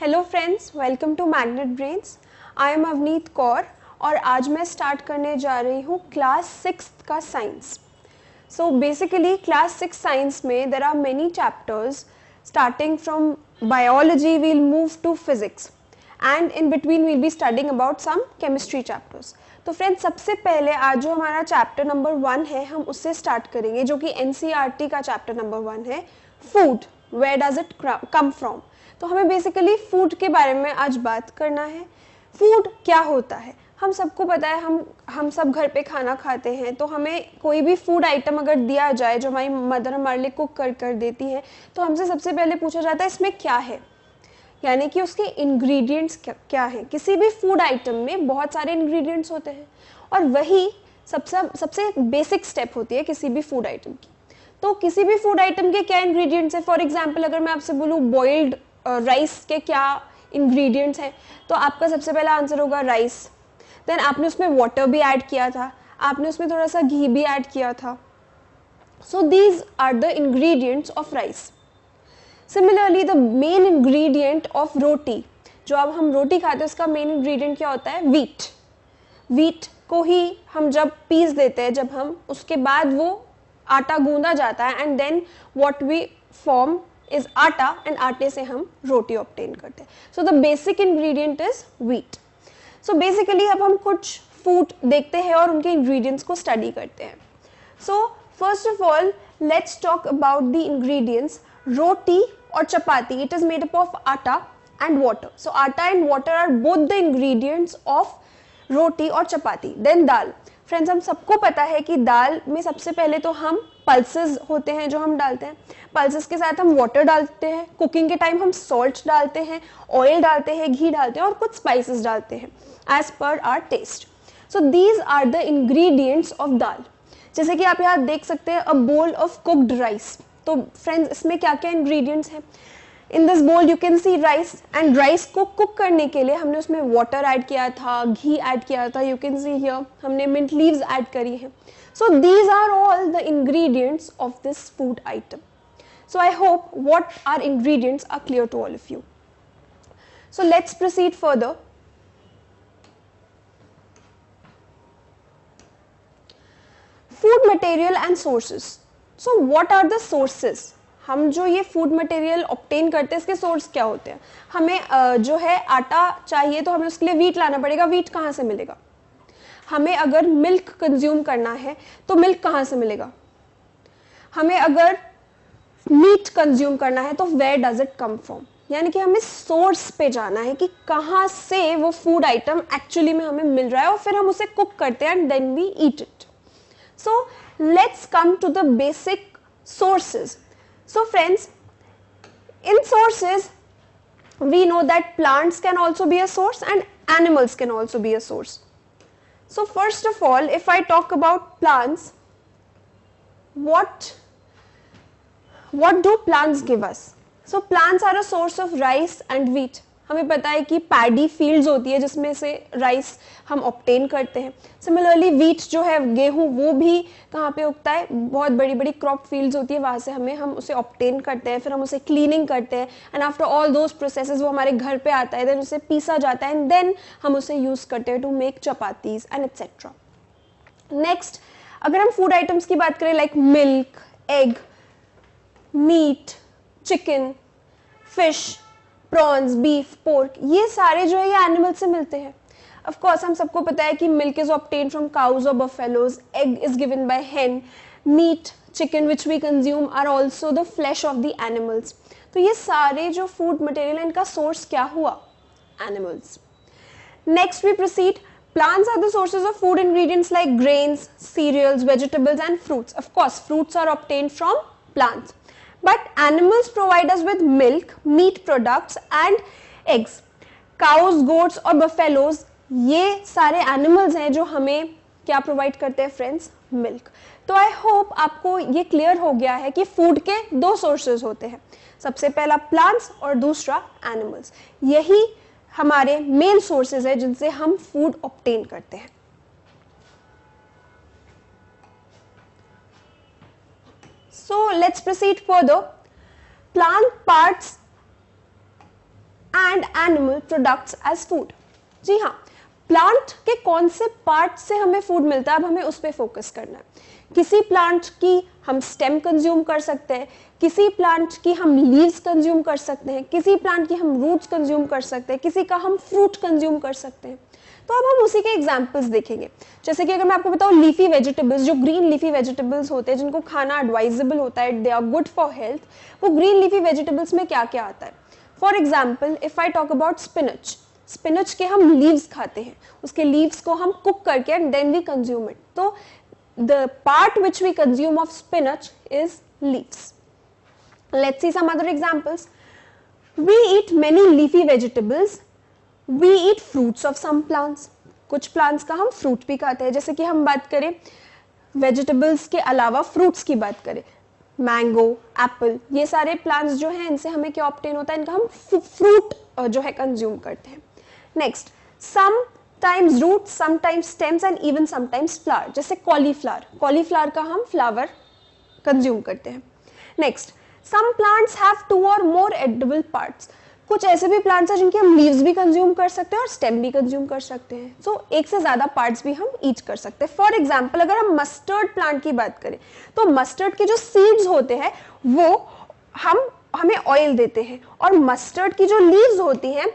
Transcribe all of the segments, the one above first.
Hello friends, welcome to Magnet Brains. I am Avneet Kaur और आज मैं स्टार्ट करने जा रही हूँ क्लास 6 का science. So basically class 6 science में there are many chapters starting from biology we'll move to physics and in between we'll be studying about some chemistry chapters. तो फ्रेंड्स, सबसे पहले आज जो हमारा चैप्टर नंबर 1 है हम उससे स्टार्ट करेंगे, जो कि एनसीईआरटी का चैप्टर नंबर 1 है, food, where does it come from. तो हमें बेसिकली फूड के बारे में आज बात करना है। फूड क्या होता है, हम सबको पता है, हम सब घर पे खाना खाते हैं, तो हमें कोई भी फूड आइटम अगर दिया जाए जो हमारी मदर हमारे लिए कुक कर देती है, तो हमसे सबसे पहले पूछा जाता है इसमें क्या है, यानी कि उसके इंग्रेडिएंट्स क्या है। किसी भी फूड आइटम में बहुत सारे इंग्रेडिएंट्स होते हैं और वही सबसे बेसिक स्टेप होती है किसी भी फूड आइटम की। तो किसी भी फूड आइटम के क्या इंग्रेडिएंट्स है, फॉर एग्जांपल अगर मैं आपसे बोलूँ बॉइल्ड राइस के क्या इंग्रेडिएंट्स हैं, तो आपका सबसे पहला आंसर होगा राइस। देन आपने उसमें वाटर भी ऐड किया था, आपने उसमें थोड़ा सा घी भी ऐड किया था। So these are the ingredients of rice. Similarly the main ingredient of roti, जो अब हम रोटी खाते हैं उसका मेन इंग्रेडिएंट क्या होता है, वीट। वीट को ही हम जब पीस देते हैं, जब हम उसके बाद वो आटा गूंदा जाता है and then what we form is आटा, एंड आटे से हम रोटी ऑब्टेन करते हैं। So the basic ingredient is wheat. So basically अब हम कुछ फूड देखते हैं और उनके इंग्रेडिएंट्स को स्टडी करते हैं। So first of all let's talk about the ingredients. Roti और chapati, it is made up of atta and water. So atta and water are both the ingredients of roti और चपाती। देन दाल। फ्रेंड्स, हम सबको पता है कि दाल में सबसे पहले तो हम पल्सेस होते हैं जो हम डालते हैं, पल्सेस के साथ हम वाटर डालते हैं, कुकिंग के टाइम हम सॉल्ट डालते हैं, ऑयल डालते हैं, घी डालते हैं और कुछ स्पाइसेस डालते हैं as per our taste. So these are the ingredients of dal. जैसे कि आप यहाँ देख सकते हैं, a bowl of cooked rice. तो फ्रेंड्स, इसमें क्या क्या इंग्रेडिएंट्स हैं, in this bowl you can see rice, and rice को कुक करने के लिए हमने उसमें वाटर ऐड किया था, घी ऐड किया था, यू कैन सी हियर हमने मिंट लीव्स ऐड करी हैं। So these are all the ingredients of this food item. So I hope what our ingredients are clear to all of you. So let's proceed further. Food material and sources. So what are the sources? हम जो ये food material obtain करते हैं इसके source क्या होते हैं। हमें जो है आटा चाहिए तो हमें उसके लिए वीट लाना पड़ेगा। वीट कहाँ से मिलेगा? हमें अगर मिल्क कंज्यूम करना है तो मिल्क कहाँ से मिलेगा? हमें अगर मीट कंज्यूम करना है तो where does it come from, यानी कि हमें सोर्स पे जाना है कि कहाँ से वो फूड आइटम एक्चुअली में हमें मिल रहा है और फिर हम उसे कुक करते हैं and then we eat it. So let's come to the basic sources. So friends, in sources we know that plants can also be a source and animals can also be a source. So first of all, if I talk about plants, what do plants give us? So plants are a source of rice and wheat. हमें पता है कि paddy fields होती है जिसमें से rice हम obtain करते हैं। सिमिलरली व्हीट जो है, गेहूं, वो भी कहाँ पे उगता है, बहुत बड़ी बड़ी क्रॉप फील्ड्स होती है, वहाँ से हम उसे ऑब्टेन करते हैं, फिर हम उसे क्लीनिंग करते हैं and after all those processes वो हमारे घर पे आता है, देन उसे पीसा जाता है एंड देन हम उसे यूज़ करते हैं to make chapatis and etcetera. Next, अगर हम फूड आइटम्स की बात करें like milk, egg, meat, chicken, fish, prawns, beef, pork, ये सारे जो है ये एनिमल से मिलते हैं. ऑफ कोर्स हम सबको पता है कि milk is obtain from cows और buffaloes, egg is given by hen, meat, chicken which we consume are also the flesh of the animals. तो ये सारे जो फूड मटेरियल है इनका सोर्स क्या हुआ? Animals. Next we proceed. Plants are the sources of food ingredients like grains, cereals, vegetables and fruits. Of course, fruits are obtained from plants. But animals provide us with milk, meat products and eggs. Cows, goats और buffaloes, ये सारे animals हैं जो हमें क्या provide करते हैं friends? Milk. तो I hope आपको ये clear हो गया है कि food के दो sources होते हैं, सबसे पहला plants और दूसरा animals. यही हमारे मेन सोर्सेज है जिनसे हम फूड ऑब्टेन करते हैं. So let's proceed further. Plant parts and and animal products as food. जी हाँ, प्लांट के कौन से पार्ट से हमें फूड मिलता है, अब हमें उस पर फोकस करना है। किसी प्लांट की हम स्टेम कंज्यूम कर सकते हैं, किसी प्लांट की हम लीव्स कंज्यूम कर सकते हैं, किसी प्लांट की हम रूट्स कंज्यूम कर सकते हैं, किसी का हम फ्रूट कंज्यूम कर सकते हैं। तो अब हम उसी के एग्जांपल्स देखेंगे। जैसे कि अगर मैं आपको बताऊं लीफी वेजिटेबल्स, जो ग्रीन लीफी वेजिटेबल्स होते हैं जिनको खाना एडवाइजेबल होता है, they are good for health, वो ग्रीन लीफी वेजिटेबल्स में क्या क्या आता है। For example if I talk about spinach, spinach के हम लीव्स खाते हैं, उसके लीव्स को हम कुक करके and then we consume it. तो the part which we consume of spinach is leaves. Let's see some other examples. We eat many leafy vegetables. We eat fruits of some plants. कुछ plants का हम fruit भी खाते हैं। जैसे कि हम बात करें vegetables के अलावा fruits की बात करें, मैंगो, एप्पल, ये सारे plants जो हैं इनसे हमें क्या obtain होता है, इनका हम fruit जो है consume करते हैं। Next, sometimes roots, sometimes stems and even sometimes flower, जैसे कॉलीफ्लावर, कॉलीफ्लावर का हम फ्लावर कंज्यूम करते हैं। Next, some plants have 2 or more edible parts, कुछ ऐसे भी प्लांट्स हैं जिनके हम लीव्स भी कंज्यूम कर सकते हैं और स्टेम भी कंज्यूम कर सकते हैं। सो एक से ज्यादा पार्ट्स भी हम ईच कर सकते हैं। फॉर एग्जाम्पल अगर हम मस्टर्ड प्लांट की बात करें तो मस्टर्ड के जो सीड्स होते हैं वो हमें ऑयल देते हैं, और मस्टर्ड की जो लीव्स होती हैं,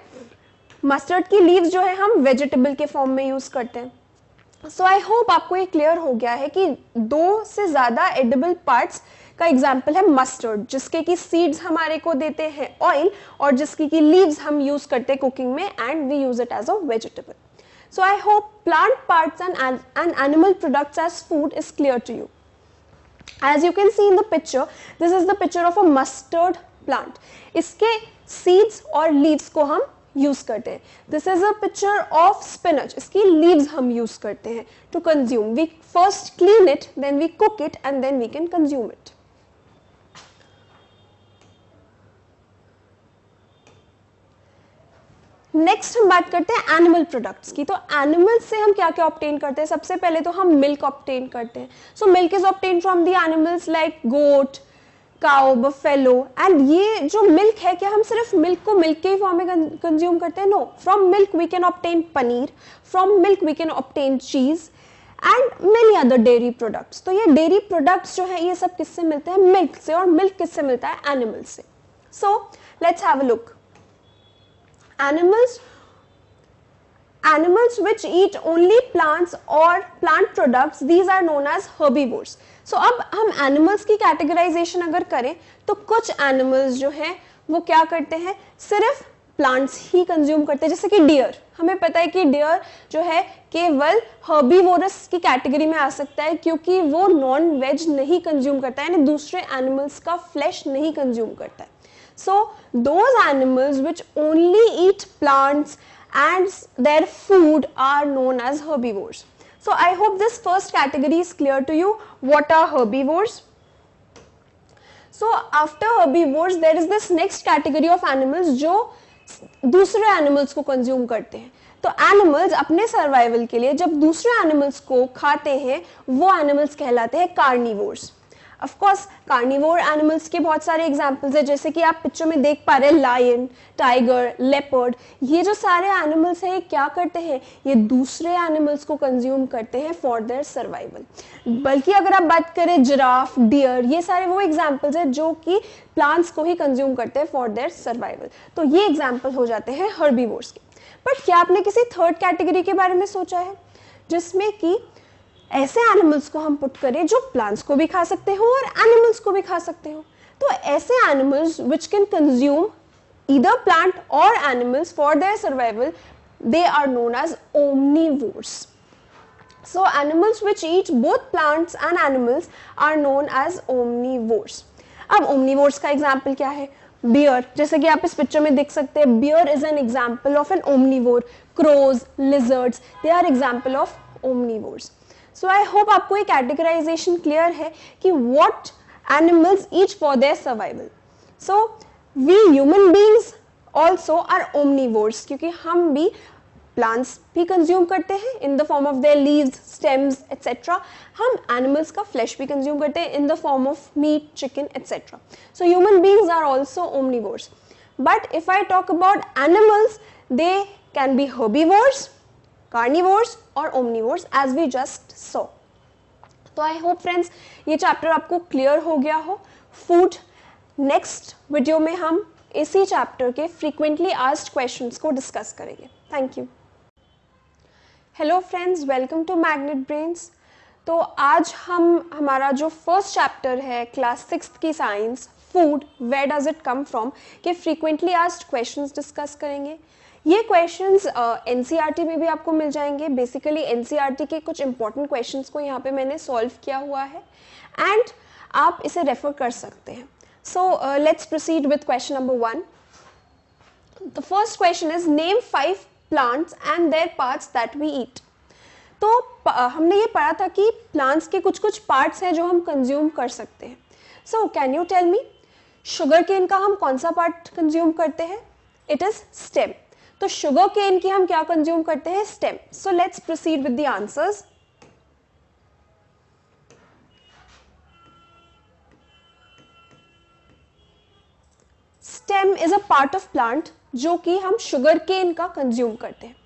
मस्टर्ड की लीव्स जो है हम वेजिटेबल के फॉर्म में यूज करते हैं। सो आई होप आपको ये क्लियर हो गया है कि 2 से ज्यादा एडिबल पार्ट्स का एग्जाम्पल है मस्टर्ड, जिसके की सीड्स हमारे को देते हैं ऑयल और जिसकी की लीव्स हम यूज करते हैं कुकिंग में and we use it as a vegetable. So I hope plant parts and animal products as food is clear to you. As you can see in the picture, this is the picture of a mustard plant. इसके seeds और leaves को हम use करते हैं। This is a picture of spinach, इसकी leaves हम use करते हैं to consume. We first clean it, then we cook it and then we can consume it. Next हम बात करते हैं एनिमल प्रोडक्ट्स की। तो एनिमल्स से हम क्या क्या ऑब्टेन करते हैं? सबसे पहले तो हम मिल्क ऑब्टेन करते हैं। So milk is obtain from the animals like goat, cow, buffalo. And ये जो मिल्क है, क्या हम सिर्फ मिल्क को मिल्क के ही फॉर्म में कंज्यूम करते हैं? No, from milk we can obtain paneer, from milk we can obtain cheese and many other dairy products. तो ये डेयरी प्रोडक्ट्स जो है ये सब किससे मिलते हैं? मिल्क से। और मिल्क किससे मिलता है? एनिमल से। So let's have a look. Animals which eat only plants or plant products, these are known as herbivores. So अब हम animals की categorization अगर करें तो कुछ animals जो हैं वो क्या करते हैं? सिर्फ plants ही consume करते हैं। जैसे कि deer, हमें पता है कि deer जो है केवल herbivorous की category में आ सकता है क्योंकि वो non veg नहीं consume करता है, यानी दूसरे animals का flesh नहीं consume करता है। So those animals which only eat plants and their food are known as herbivores. So I hope this first category is clear to you. What are herbivores? So after herbivores there is this next category of animals जो दूसरे animals को consume करते हैं। तो animals अपने survival के लिए जब दूसरे animals को खाते हैं वो animals कहलाते हैं carnivores. Of course, carnivore animals के बहुत सारे एग्जाम्पल्स है, जैसे कि आप पिक्चर में देख पा रहे हैं लायन, टाइगर, लेपर्ड। ये जो सारे एनिमल्स हैं क्या करते हैं? ये दूसरे एनिमल्स को कंज्यूम करते हैं फॉर देयर सर्वाइवल। बल्कि अगर आप बात करें जिराफ, डियर, ये सारे वो एग्जाम्पल्स हैं जो कि प्लांट्स को ही कंज्यूम करते हैं फॉर देयर सर्वाइवल। तो ये एग्जाम्पल हो जाते हैं हर्बीवोर्स के। बट क्या आपने किसी थर्ड कैटेगरी के बारे में सोचा है जिसमें कि ऐसे एनिमल्स को हम पुट करें जो प्लांट्स को भी खा सकते हो और एनिमल्स को भी खा सकते हो? तो ऐसे animals which can consume either plant और animals for their survival, they are known as omnivores. So animals which eat both plants and animals are known as omnivores. अब ओमनीवोर्स का एग्जाम्पल क्या है? बियर, जैसे कि आप इस पिक्चर में देख सकते हैं, bear is an example of an omnivore. Crows, lizards, they are example of omnivores. So I hope आपको एक कैटेगराइजेशन क्लियर है कि what animals eat for their survival. So we human beings also are omnivores, क्योंकि हम भी plants भी consume करते हैं in the form of their leaves, stems etcetera. हम एनिमल्स का फ्लैश भी कंज्यूम करते हैं in the form of meat, chicken etcetera. So human beings are also omnivores. But if I talk about animals, they can be herbivores, carnivores or omnivores as we just saw. तो I hope friends ये chapter आपको clear हो गया हो. Food, next video में हम इसी chapter के फ्रीक्वेंटली आस्क्ड क्वेश्चंस को डिस्कस करेंगे. Thank you. Hello friends, welcome to Magnet Brains. तो आज हम हमारा जो फर्स्ट चैप्टर है क्लास 6 की science, food where does it come from, के फ्रीक्वेंटली आस्क्ड क्वेश्चंस डिस्कस करेंगे. ये क्वेश्चंस एनसीईआरटी में भी आपको मिल जाएंगे. बेसिकली एनसीईआरटी के कुछ इंपॉर्टेंट क्वेश्चंस को यहाँ पे मैंने सॉल्व किया हुआ है एंड आप इसे रेफर कर सकते हैं. So let's proceed with question number 1. The first question is name 5 plants and their parts that we eat. तो हमने ये पढ़ा था कि प्लांट्स के कुछ कुछ पार्ट्स हैं जो हम कंज्यूम कर सकते हैं. So can you tell me, sugar cane का हम कौन सा पार्ट कंज्यूम करते हैं? It is stem. तो शुगर केन की हम क्या कंज्यूम करते हैं? Stem. So let's proceed with the answers. Stem is a part of plant जो कि हम शुगर केन का कंज्यूम करते हैं.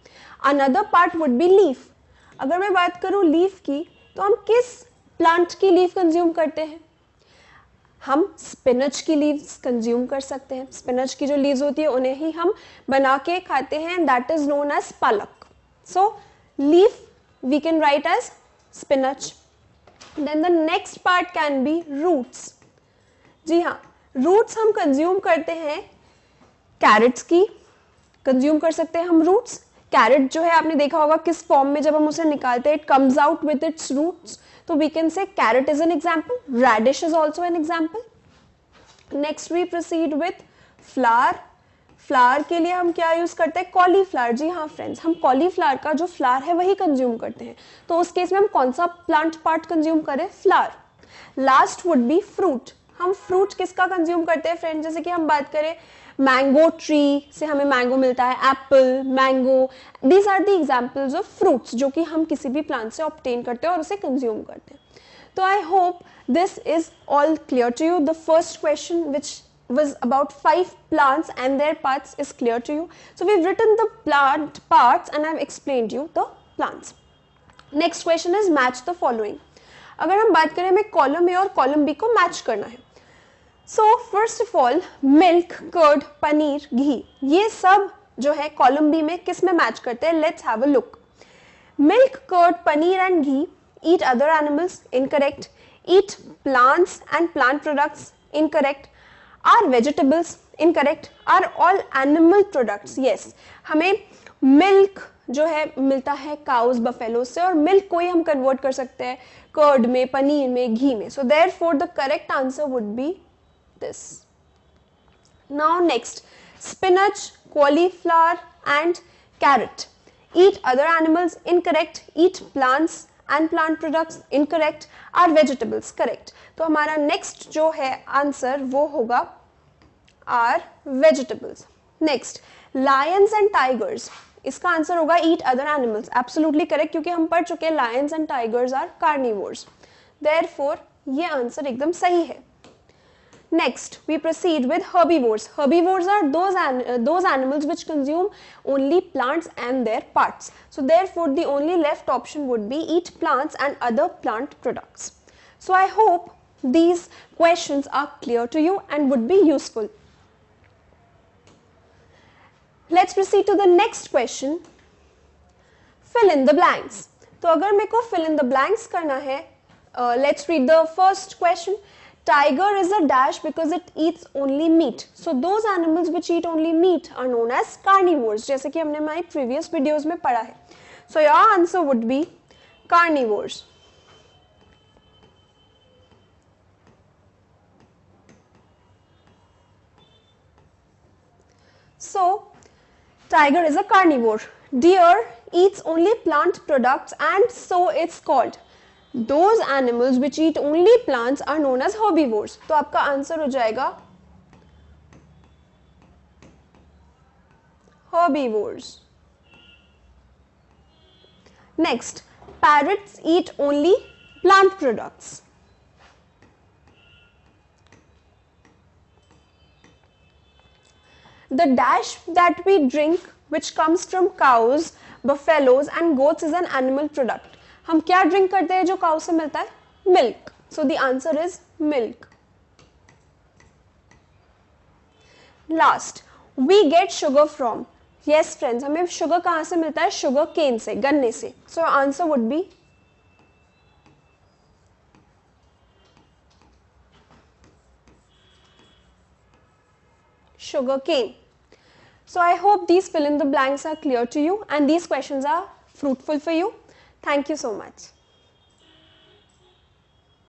Another part would be leaf. अगर मैं बात करूं लीफ की, तो हम किस प्लांट की लीफ कंज्यूम करते हैं? हम स्पिनच की लीव्स कंज्यूम कर सकते हैं. स्पिनच की जो लीव्स होती है उन्हें ही हम बना के खाते हैं, that is known as palak. So leaf we can write as spinach. Then the next part can be roots. जी हाँ, रूट्स हम कंज्यूम करते हैं. कैरेट्स की कंज्यूम कर सकते हैं हम रूट्स. कैरेट जो है आपने देखा होगा किस फॉर्म में जब हम उसे निकालते हैं, it comes out with its roots. So we can say carrot is an example, radish is also an example. Next we proceed with flower. Flower के लिए हम क्या यूज करते हैं? कॉलीफ्लावर. जी हाँ फ्रेंड्स, हम कॉलीफ्लावर का जो फ्लावर है वही कंज्यूम करते हैं. तो उस केस में हम कौन सा प्लांट पार्ट कंज्यूम करें? Flower. Last would be fruit. हम फ्रूट किसका कंज्यूम करते हैं फ्रेंड्स? जैसे कि हम बात करें मैंगो ट्री से हमें मैंगो मिलता है, apple, mango, these are the examples of fruits जो कि हम किसी भी प्लांट से ऑब्टेन करते हैं और उसे कंज्यूम करते हैं. तो I hope this is all clear to you. The first question which was about 5 plants and their parts is clear to you. So we've written the plant parts and I've explained you the plants. Next question is match the following. अगर हम बात करें हमें column A और column B को match करना है. So first of all milk, curd, paneer, ghee, ये सब जो है कॉलम बी में किस में मैच करते हैं? Let's have a look. Milk, curd, paneer and ghee eat other animals, incorrect. Eat plants and plant products, incorrect. Are vegetables, incorrect. Are all animal products, yes. हमें मिल्क जो है मिलता है काउस, बफेलो से, और मिल्क को ही हम कन्वर्ट कर सकते हैं कर्ड में, पनीर में, घी में. So therefore the correct answer would be this. Now next, spinach, cauliflower and carrot eat other animals, incorrect. Eat plants and plant products, incorrect. Are vegetables, correct. तो हमारा next जो है आंसर वो होगा are vegetables. Next, lions and tigers, इसका answer होगा eat other animals, absolutely correct, क्योंकि हम पढ़ चुके हैं lions and tigers are carnivores. Therefore ये आंसर एकदम सही है. Next, we proceed with herbivores. Herbivores are those animals which consume only plants and their parts. So therefore, the only left option would be eat plants and other plant products. So I hope these questions are clear to you and would be useful. Let's proceed to the next question. Fill in the blanks. तो अगर मेरे को fill in the blanks करना है, let's read the first question. Tiger is a dash because it eats only meat. So those animals which eat only meat are known as carnivores, जैसे कि हमने हमारी previous videos में पढ़ा है. So your answer would be carnivores. So tiger is a carnivore. Deer eats only plant products and so it's called. Those animals which eat only plants are known as herbivores. तो आपका answer हो जाएगा herbivores. Next, parrots eat only plant products. The dash that we drink which comes from cows, buffaloes and goats is an animal product. हम क्या drink करते हैं जो cow से मिलता है? Milk. So the answer is milk. Last, we get sugar from. Yes friends, हमें sugar कहाँ से मिलता है? शुगर केन से, गन्ने से. So your answer would be sugar cane. So I hope these fill in the blanks are clear to you and these questions are fruitful for you. Thank you so much.